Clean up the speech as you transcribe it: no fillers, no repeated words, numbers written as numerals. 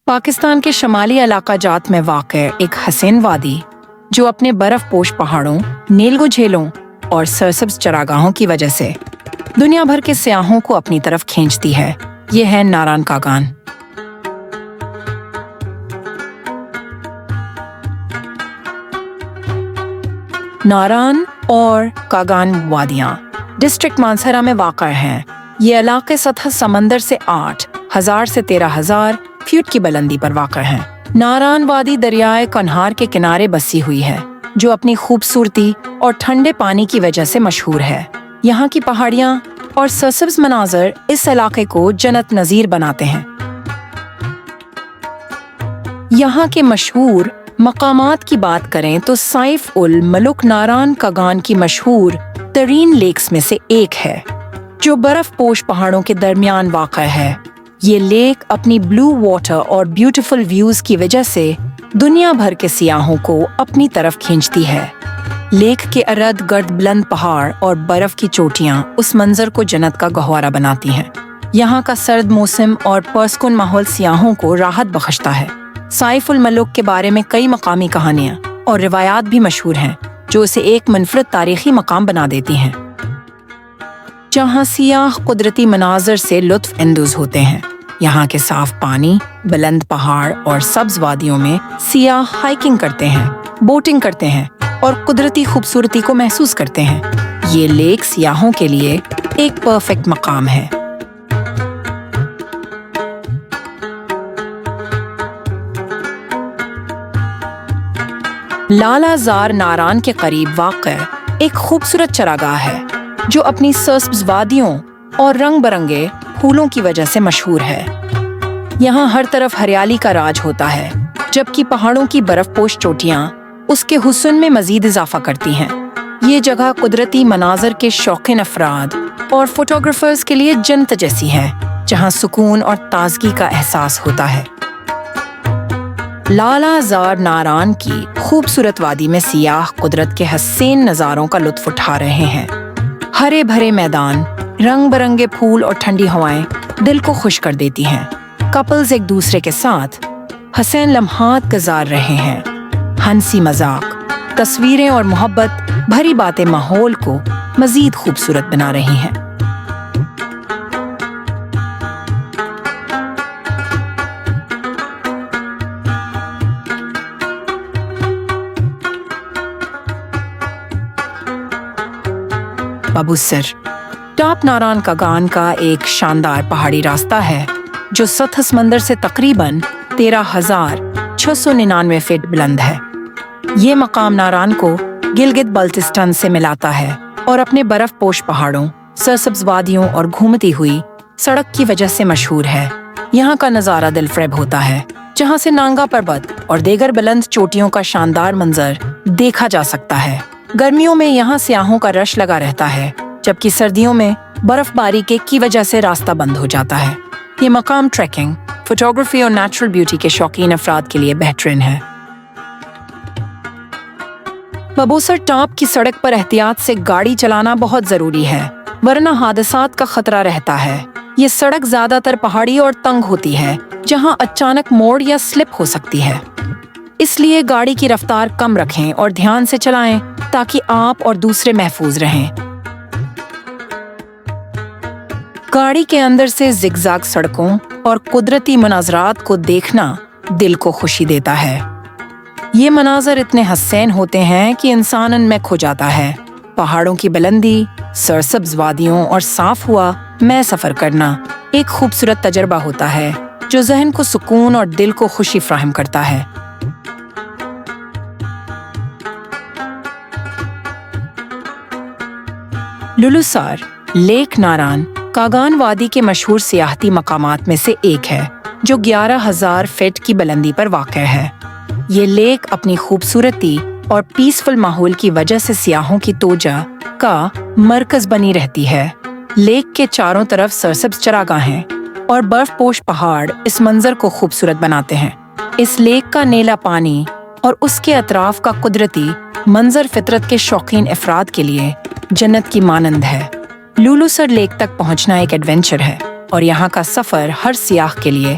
پاکستان کے شمالی علاقہ جات میں واقع ایک حسین وادی جو اپنے برف پوش پہاڑوں، نیلگو جھیلوں اور سرسبز چراگاہوں کی وجہ سے دنیا بھر کے سیاحوں کو اپنی طرف کھینچتی ہے، یہ ہے ناران کاگان۔ ناران اور کاگان وادیاں ڈسٹرکٹ مانسہرہ میں واقع ہیں۔ یہ علاقے سطح سمندر سے 8,000 سے 13,000 فٹ کی بلندی پر واقع ہیں۔ ناران وادی دریائے کنہار کے کنارے بسی ہوئی ہے، جو اپنی خوبصورتی اور ٹھنڈے پانی کی وجہ سے مشہور ہے۔ یہاں کی پہاڑیاں اور سرسبز مناظر اس علاقے کو جنت نظیر بناتے ہیں۔ یہاں کے مشہور مقامات کی بات کریں تو سیف الملک ناران کاگان کی مشہور ترین لیکس میں سے ایک ہے، جو برف پوش پہاڑوں کے درمیان واقع ہے۔ یہ لیک اپنی بلو واٹر اور بیوٹیفل ویوز کی وجہ سے دنیا بھر کے سیاحوں کو اپنی طرف کھینچتی ہے۔ لیک کے ارد گرد بلند پہاڑ اور برف کی چوٹیاں اس منظر کو جنت کا گہوارہ بناتی ہیں۔ یہاں کا سرد موسم اور پرسکون ماحول سیاحوں کو راحت بخشتا ہے۔ سیف الملک کے بارے میں کئی مقامی کہانیاں اور روایات بھی مشہور ہیں، جو اسے ایک منفرد تاریخی مقام بنا دیتی ہیں، جہاں سیاح قدرتی مناظر سے لطف اندوز ہوتے ہیں۔ یہاں کے صاف پانی، بلند پہاڑ اور سبز وادیوں میں سیاح ہائکنگ کرتے ہیں، بوٹنگ کرتے ہیں اور قدرتی خوبصورتی کو محسوس کرتے ہیں۔ یہ لیک سیاحوں کے لیے ایک پرفیکٹ مقام ہے۔ لالا زار ناران کے قریب واقع ایک خوبصورت چراگاہ ہے، جو اپنی سرسبز وادیوں اور رنگ برنگے پھولوں کی وجہ سے مشہور ہے۔ یہاں ہر طرف ہریالی کا راج ہوتا ہے، جبکہ پہاڑوں کی برف پوش چوٹیاں اس کے حسن میں مزید اضافہ کرتی ہیں۔ یہ جگہ قدرتی مناظر کے شوقین افراد اور فوٹوگرافرز کے لیے جنت جیسی ہے، جہاں سکون اور تازگی کا احساس ہوتا ہے۔ لالا زار ناران کی خوبصورت وادی میں سیاح قدرت کے حسین نظاروں کا لطف اٹھا رہے ہیں۔ ہرے بھرے میدان، رنگ برنگے پھول اور ٹھنڈی ہوائیں دل کو خوش کر دیتی ہیں۔ کپلز ایک دوسرے کے ساتھ حسین لمحات گزار رہے ہیں۔ ہنسی مذاق، تصویریں اور محبت بھری باتیں ماحول کو مزید خوبصورت بنا رہی ہیں۔ بابوسر ٹاپ ناران کاگان کا ایک شاندار پہاڑی راستہ ہے، جو سطح سمندر سے تقریباً 13,699 فٹ بلند ہے۔ یہ مقام ناران کو گلگت بلتستان سے ملاتا ہے اور اپنے برف پوش پہاڑوں، سرسبز وادیوں اور گھومتی ہوئی سڑک کی وجہ سے مشہور ہے۔ یہاں کا نظارہ دل فریب ہوتا ہے، جہاں سے نانگا پربت اور دیگر بلند چوٹیوں کا شاندار منظر دیکھا جا سکتا ہے۔ گرمیوں میں یہاں سیاحوں کا رش لگا رہتا ہے، جبکہ سردیوں میں برف باری کی وجہ سے راستہ بند ہو جاتا ہے۔ یہ مقام ٹریکنگ، فوٹوگرافی اور نیچرل بیوٹی کے شوقین افراد کے لیے بہترین ہے۔ بابوسر ٹاپ کی سڑک پر احتیاط سے گاڑی چلانا بہت ضروری ہے، ورنہ حادثات کا خطرہ رہتا ہے۔ یہ سڑک زیادہ تر پہاڑی اور تنگ ہوتی ہے، جہاں اچانک موڑ یا سلپ ہو سکتی ہے۔ اس لیے گاڑی کی رفتار کم رکھیں اور دھیان سے چلائیں تاکہ آپ اور دوسرے محفوظ رہیں۔ گاڑی کے اندر سے زگ زاگ سڑکوں اور قدرتی مناظرات کو دیکھنا دل کو خوشی دیتا ہے۔ یہ مناظر اتنے حسین ہوتے ہیں کہ انسان ان میں کھو جاتا ہے۔ پہاڑوں کی بلندی، سرسبز وادیوں اور صاف ہوا میں سفر کرنا ایک خوبصورت تجربہ ہوتا ہے، جو ذہن کو سکون اور دل کو خوشی فراہم کرتا ہے۔ لولوسار لیک ناران کاگان وادی کے مشہور سیاحتی مقامات میں سے ایک ہے، جو 11,000 فٹ کی بلندی پر واقع ہے۔ یہ لیک اپنی خوبصورتی اور پیسفل ماحول کی وجہ سے سیاحوں کی توجہ کا مرکز بنی رہتی ہے۔ لیک کے چاروں طرف سرسبز چراگاہیں اور برف پوش پہاڑ اس منظر کو خوبصورت بناتے ہیں۔ اس لیک کا نیلا پانی اور اس کے اطراف کا قدرتی منظر فطرت کے شوقین افراد کے لیے جنت کی مانند ہے۔ لولوسر لیک تک پہنچنا ایک ایڈونچر ہے، اور یہاں کا سفر ہر سیاح کے لیے